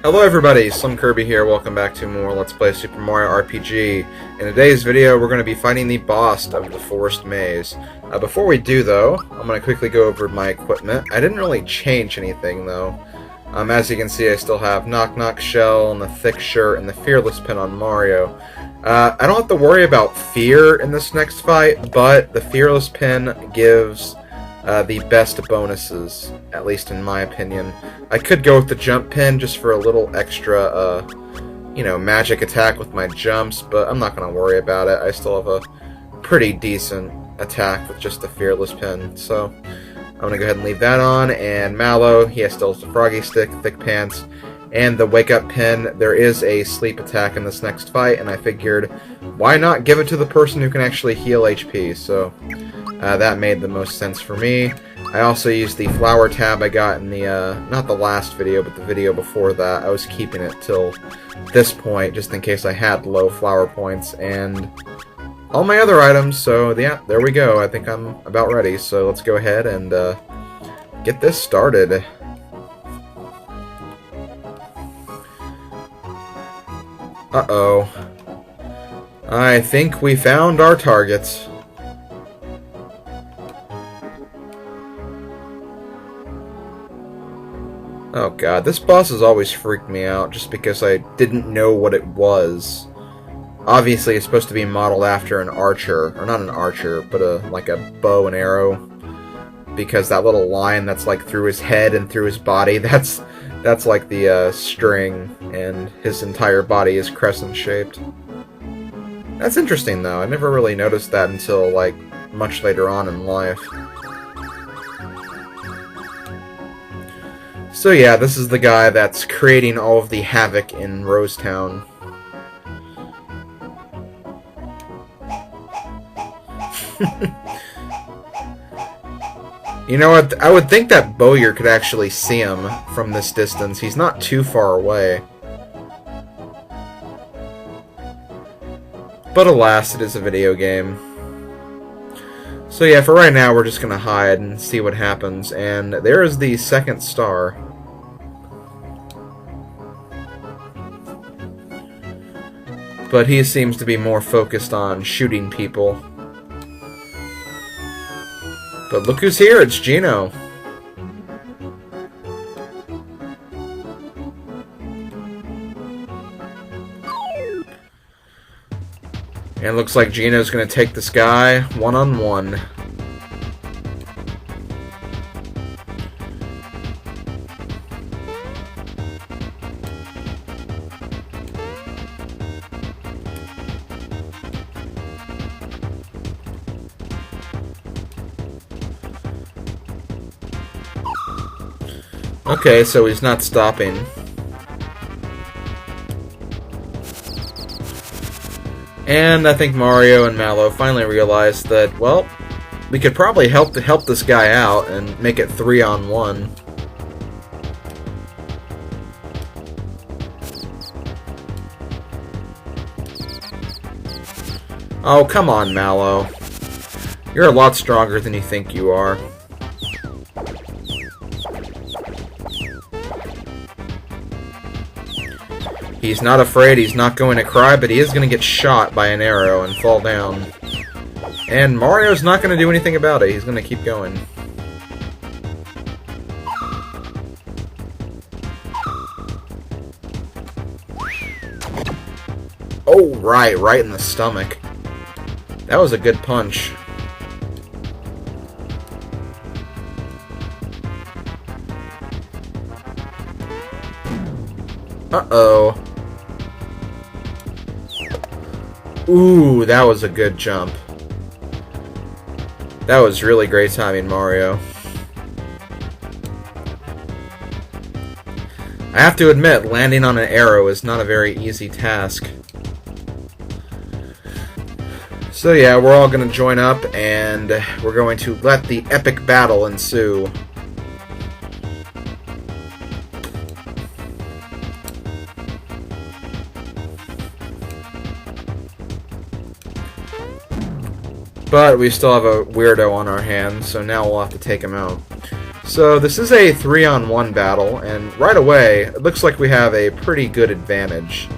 Hello everybody, SlimKirby here, welcome back to more Let's Play Super Mario RPG. In today's video, we're going to be fighting the boss of the Forest Maze. Before we do though, I'm going to quickly go over my equipment. I didn't really change anything though. As you can see, I still have Knock Knock Shell, and the Thick Shirt, and the Fearless Pin on Mario. I don't have to worry about fear in this next fight, but the Fearless Pin gives the best bonuses, at least in my opinion. I could go with the jump pin just for a little extra, magic attack with my jumps, but I'm not going to worry about it. I still have a pretty decent attack with just the Fearless Pin, so I'm going to go ahead and leave that on. And Mallow, he still has the Froggy Stick, Thick Pants, and the Wake Up Pin. There is a sleep attack in this next fight, and I figured, why not give it to the person who can actually heal HP, so that made the most sense for me. I also used the flower tab I got in the, not the last video, but the video before that. I was keeping it till this point, just in case I had low flower points, and all my other items, so yeah, there we go. I think I'm about ready, so let's go ahead and get this started. Uh-oh. I think we found our targets. Oh god, this boss has always freaked me out just because I didn't know what it was. Obviously it's supposed to be modeled after an archer, or not an archer, but like a bow and arrow. Because that little line that's like through his head and through his body, that's like the string, and his entire body is crescent shaped. That's interesting though, I never really noticed that until like much later on in life. So yeah, this is the guy that's creating all of the havoc in Rosetown. You know what? I would think that Bowyer could actually see him from this distance. He's not too far away. But alas, it is a video game. So yeah, for right now, we're just gonna hide and see what happens. And there is the second star. But he seems to be more focused on shooting people. But look who's here, it's Geno. And it looks like Geno's gonna take this guy one-on-one. Okay, so he's not stopping. And I think Mario and Mallow finally realized that, well, we could probably help this guy out and make it 3-on-1. Oh, come on, Mallow. You're a lot stronger than you think you are. He's not afraid, he's not going to cry, but he is going to get shot by an arrow and fall down. And Mario's not going to do anything about it, he's going to keep going. Oh, right in the stomach. That was a good punch. Uh-oh. Ooh, that was a good jump. That was really great timing, Mario. I have to admit, landing on an arrow is not a very easy task. So yeah, we're all going to join up, and we're going to let the epic battle ensue. But we still have a weirdo on our hands, so now we'll have to take him out. So this is a 3-on-1 battle, and right away, it looks like we have a pretty good advantage.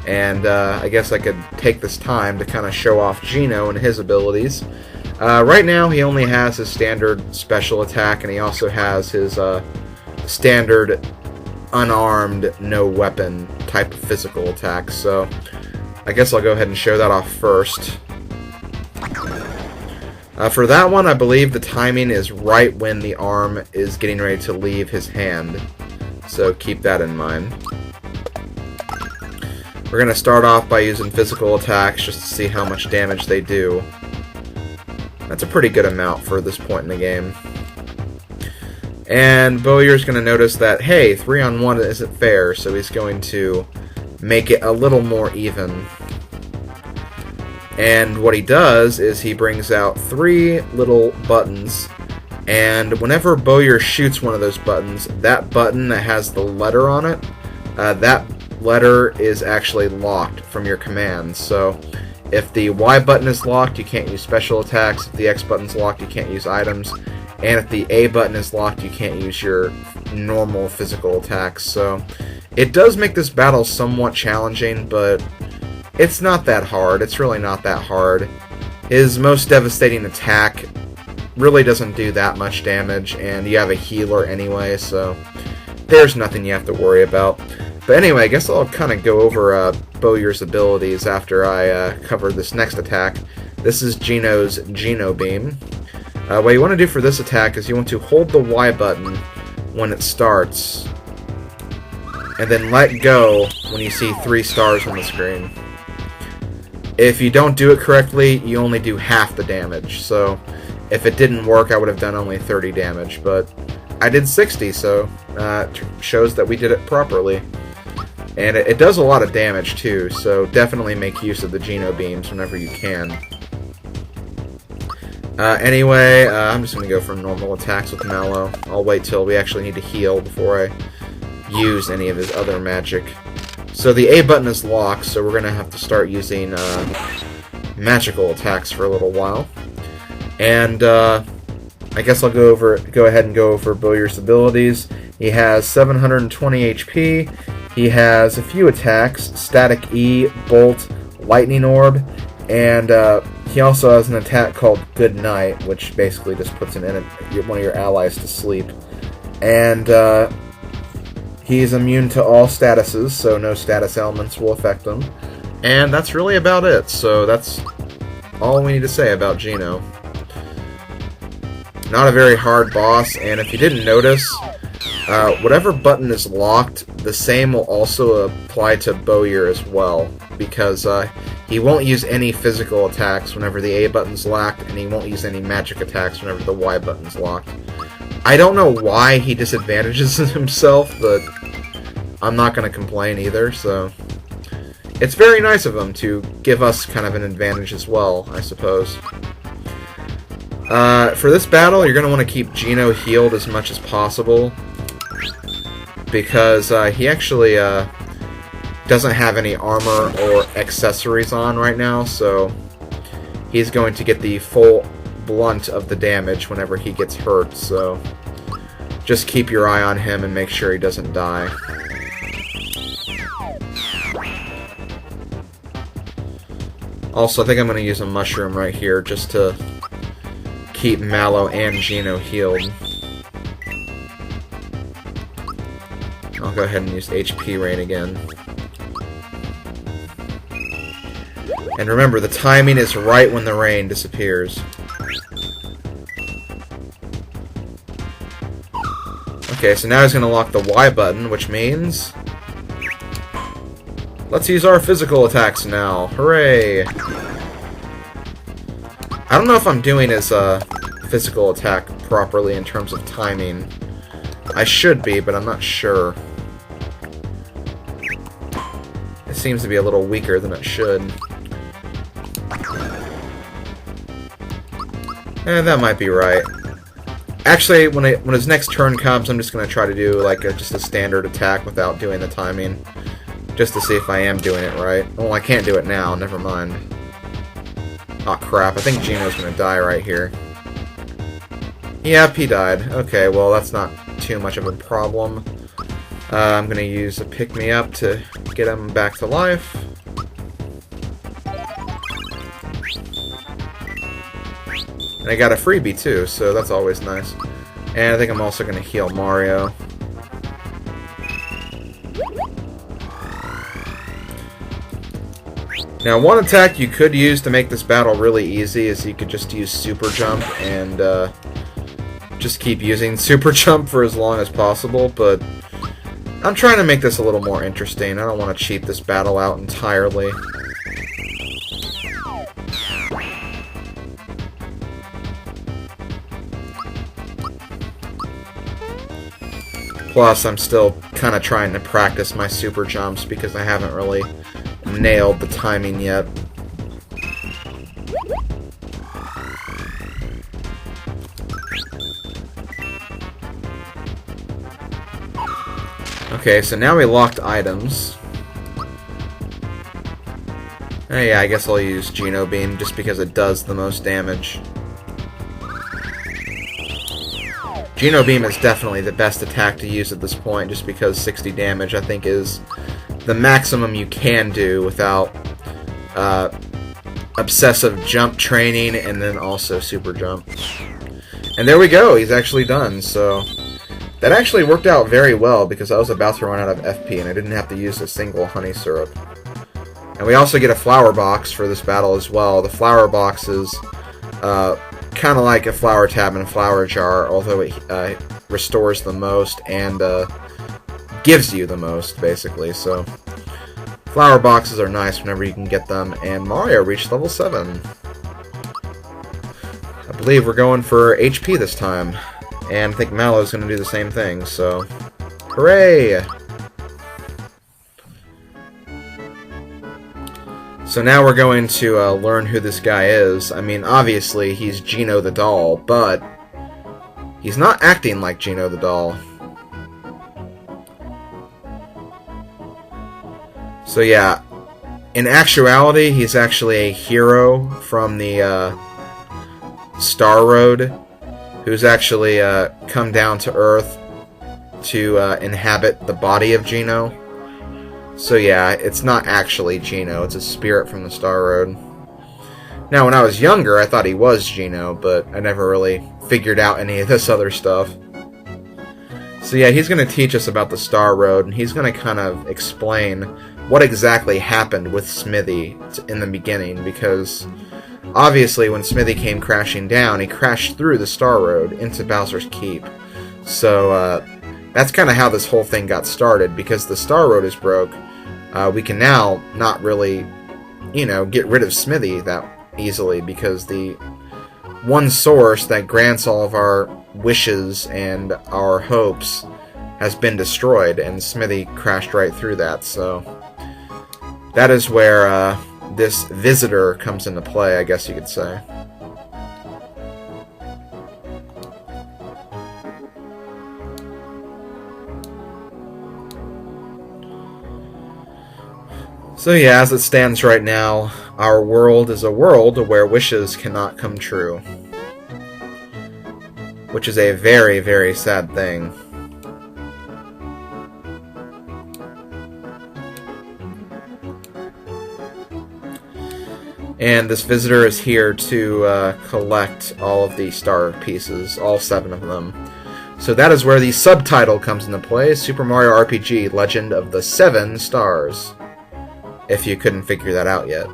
And I guess I could take this time to kind of show off Geno and his abilities. Right now, he only has his standard special attack, and he also has his standard unarmed, no weapon type of physical attack. So I guess I'll go ahead and show that off first. For that one, I believe the timing is right when the arm is getting ready to leave his hand. So keep that in mind. We're going to start off by using physical attacks just to see how much damage they do. That's a pretty good amount for this point in the game. And Bowyer's going to notice that, hey, 3-on-1 isn't fair, so he's going to make it a little more even. And what he does is he brings out 3 little buttons, and whenever Bowyer shoots one of those buttons, that button that has the letter on it, that letter is actually locked from your commands. So if the Y button is locked, you can't use special attacks. If the X button's locked, you can't use items. And if the A button is locked, you can't use your normal physical attacks. So it does make this battle somewhat challenging, but it's not that hard. It's really not that hard. His most devastating attack really doesn't do that much damage, and you have a healer anyway, so there's nothing you have to worry about. But anyway, I guess I'll kind of go over Bowyer's abilities after I cover this next attack. This is Geno's Geno Beam. What you want to do for this attack is you want to hold the Y button when it starts, and then let go when you see 3 stars on the screen. If you don't do it correctly, you only do half the damage. So if it didn't work, I would have done only 30 damage, but I did 60, so it shows that we did it properly. And it does a lot of damage too, so definitely make use of the Geno beams whenever you can. Anyway, I'm just going to go for normal attacks with Mallow. I'll wait till we actually need to heal before I use any of his other magic. So the A button is locked, so we're going to have to start using magical attacks for a little while. And I guess I'll go ahead and go over Bowyer's abilities. He has 720 HP. He has a few attacks: Static E, Bolt, Lightning Orb, and he also has an attack called Good Night, which basically just puts one of your allies to sleep. And he's immune to all statuses, so no status elements will affect him. And that's really about it, so that's all we need to say about Geno. Not a very hard boss, and if you didn't notice, whatever button is locked, the same will also apply to Bowyer as well, because he won't use any physical attacks whenever the A button's locked, and he won't use any magic attacks whenever the Y button's locked. I don't know why he disadvantages himself, but I'm not going to complain either, so it's very nice of him to give us kind of an advantage as well, I suppose. For this battle, you're going to want to keep Geno healed as much as possible, because he actually doesn't have any armor or accessories on right now, so he's going to get the full blunt of the damage whenever he gets hurt, so just keep your eye on him and make sure he doesn't die. Also, I think I'm going to use a mushroom right here just to keep Mallow and Geno healed. I'll go ahead and use HP Rain again. And remember, the timing is right when the rain disappears. Okay, so now he's going to lock the Y button, which means let's use our physical attacks now. Hooray! I don't know if I'm doing his physical attack properly in terms of timing. I should be, but I'm not sure. It seems to be a little weaker than it should. And that might be right. Actually, when his next turn comes, I'm just going to try to do like just a standard attack without doing the timing. Just to see if I am doing it right. Well, I can't do it now, never mind. Aw, crap, I think Geno's going to die right here. Yep, he died. Okay, well, that's not too much of a problem. I'm gonna use a pick-me-up to get him back to life. And I got a freebie, too, so that's always nice. And I think I'm also gonna heal Mario. Now, one attack you could use to make this battle really easy is you could just use Super Jump and just keep using Super Jump for as long as possible, but I'm trying to make this a little more interesting. I don't want to cheat this battle out entirely. Plus, I'm still kind of trying to practice my Super Jumps because I haven't really nailed the timing yet. Okay, so now we locked items. Yeah, I guess I'll use Geno Beam just because it does the most damage. Geno Beam is definitely the best attack to use at this point, just because 60 damage I think is the maximum you can do without obsessive jump training and then also super jump. And there we go, he's actually done, so that actually worked out very well because I was about to run out of FP and I didn't have to use a single honey syrup. And we also get a flower box for this battle as well. The flower box is kind of like a flower tab and a flower jar, although it restores the most and gives you the most, basically. So flower boxes are nice whenever you can get them, and Mario reached level 7. I believe we're going for HP this time, and I think Mallow's going to do the same thing, so hooray! So now we're going to learn who this guy is. I mean, obviously he's Geno the doll, but he's not acting like Geno the doll. So yeah, in actuality, he's actually a hero from the Star Road, who's actually come down to Earth to inhabit the body of Geno. So yeah, it's not actually Geno, it's a spirit from the Star Road. Now, when I was younger, I thought he was Geno, but I never really figured out any of this other stuff. So yeah, he's going to teach us about the Star Road, and he's going to kind of explain what exactly happened with Smithy in the beginning, because obviously when Smithy came crashing down, he crashed through the Star Road into Bowser's Keep. So that's kind of how this whole thing got started, because the Star Road is broke. We can now not really, get rid of Smithy that easily, because the one source that grants all of our wishes and our hopes has been destroyed, and Smithy crashed right through that, so that is where this visitor comes into play, I guess you could say. So yeah, as it stands right now, our world is a world where wishes cannot come true. Which is a very, very sad thing. And this visitor is here to collect all of the star pieces, all 7 of them. So that is where the subtitle comes into play, Super Mario RPG Legend of the 7 Stars. If you couldn't figure that out yet.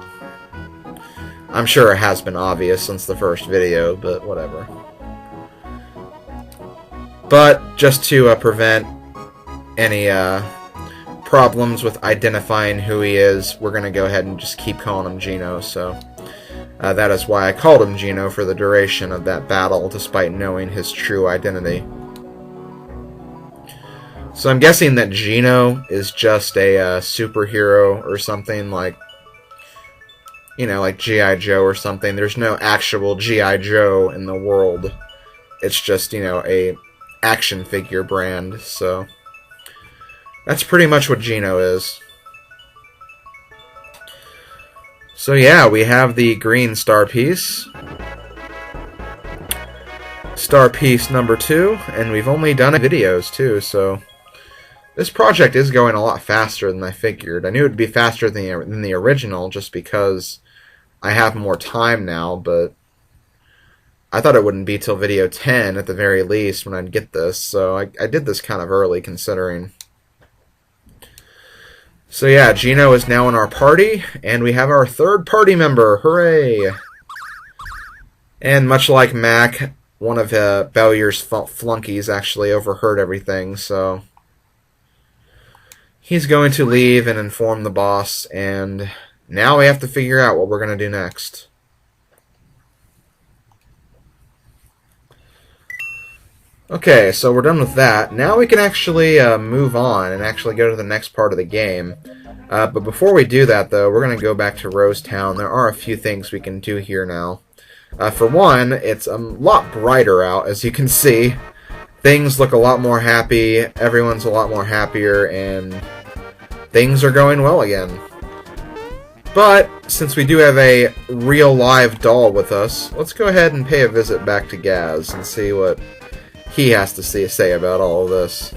I'm sure it has been obvious since the first video, but whatever. But just to prevent any problems with identifying who he is, we're going to go ahead and just keep calling him Geno, so that is why I called him Geno for the duration of that battle, despite knowing his true identity. So I'm guessing that Geno is just a superhero or something, like, like G.I. Joe or something. There's no actual G.I. Joe in the world. It's just, a action figure brand, so that's pretty much what Geno is. So yeah, we have the green star piece. star piece number 2, and we've only done videos too, so this project is going a lot faster than I figured. I knew it would be faster than the original just because I have more time now, but I thought it wouldn't be till video 10 at the very least when I'd get this, so I did this kind of early considering. So yeah, Geno is now in our party, and we have our 3rd party member. Hooray! And much like Mac, one of Bowyer's flunkies actually overheard everything, so he's going to leave and inform the boss, and now we have to figure out what we're going to do next. Okay, so we're done with that. Now we can actually move on and actually go to the next part of the game. But before we do that, though, we're going to go back to Rosetown. There are a few things we can do here now. For one, it's a lot brighter out, as you can see. Things look a lot more happy, everyone's a lot more happier, and things are going well again. But, since we do have a real live doll with us, let's go ahead and pay a visit back to Gaz and see what he has to say about all of this.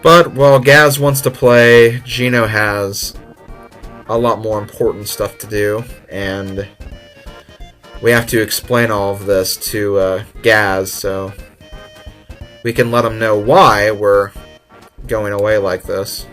But while Gaz wants to play, Geno has a lot more important stuff to do, and we have to explain all of this to Gaz, so we can let him know why we're going away like this.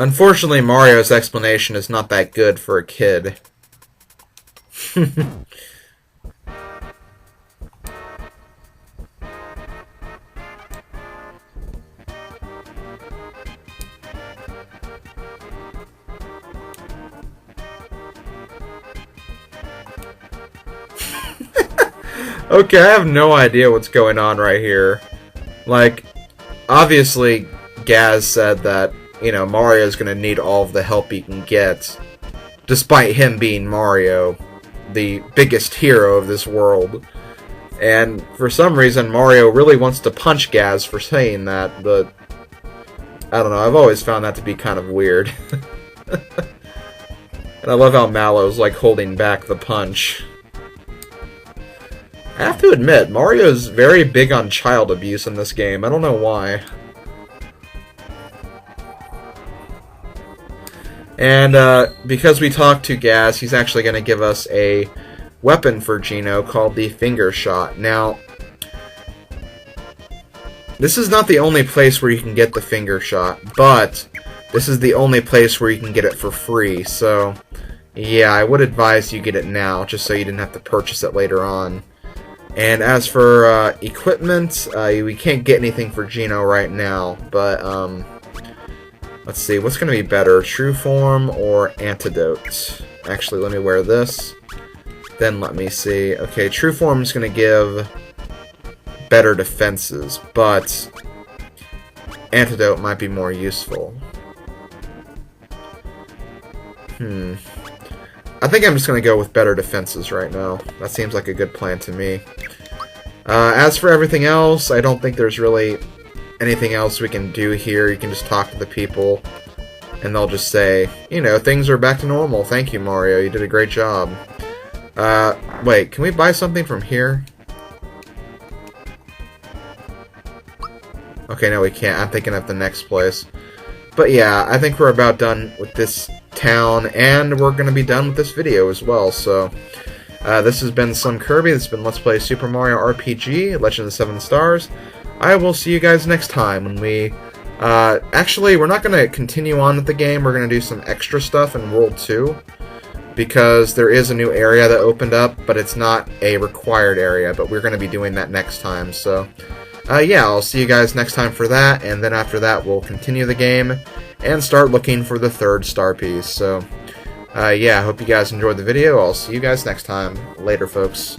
Unfortunately, Mario's explanation is not that good for a kid. Okay, I have no idea what's going on right here. Like, obviously, Gaz said that, you know, Mario's gonna need all of the help he can get, despite him being Mario, the biggest hero of this world. And for some reason, Mario really wants to punch Gaz for saying that, but I don't know, I've always found that to be kind of weird. And I love how Mallow's, like, holding back the punch. I have to admit, Mario's very big on child abuse in this game. I don't know why. And because we talked to Gaz, he's actually going to give us a weapon for Geno called the Finger Shot. Now, this is not the only place where you can get the Finger Shot, but this is the only place where you can get it for free. So, yeah, I would advise you get it now, just so you didn't have to purchase it later on. And as for equipment, we can't get anything for Geno right now, but let's see, what's going to be better, True Form or Antidote? Actually, let me wear this, then let me see. Okay, True Form is going to give better defenses, but Antidote might be more useful. I think I'm just going to go with better defenses right now. That seems like a good plan to me. As for everything else, I don't think there's really anything else we can do here. You can just talk to the people, and they'll just say, you know, things are back to normal. Thank you, Mario. You did a great job. Wait, can we buy something from here? Okay, no, we can't. I'm thinking of the next place. But yeah, I think we're about done with this town, and we're going to be done with this video as well, so this has been SlimKirby. This has been Let's Play Super Mario RPG, Legend of the Seven Stars. I will see you guys next time when we, actually, we're not going to continue on with the game. We're going to do some extra stuff in World 2, because there is a new area that opened up, but it's not a required area, but we're going to be doing that next time, so yeah, I'll see you guys next time for that, and then after that we'll continue the game, and start looking for the 3rd star piece. So, yeah, I hope you guys enjoyed the video. I'll see you guys next time. Later, folks.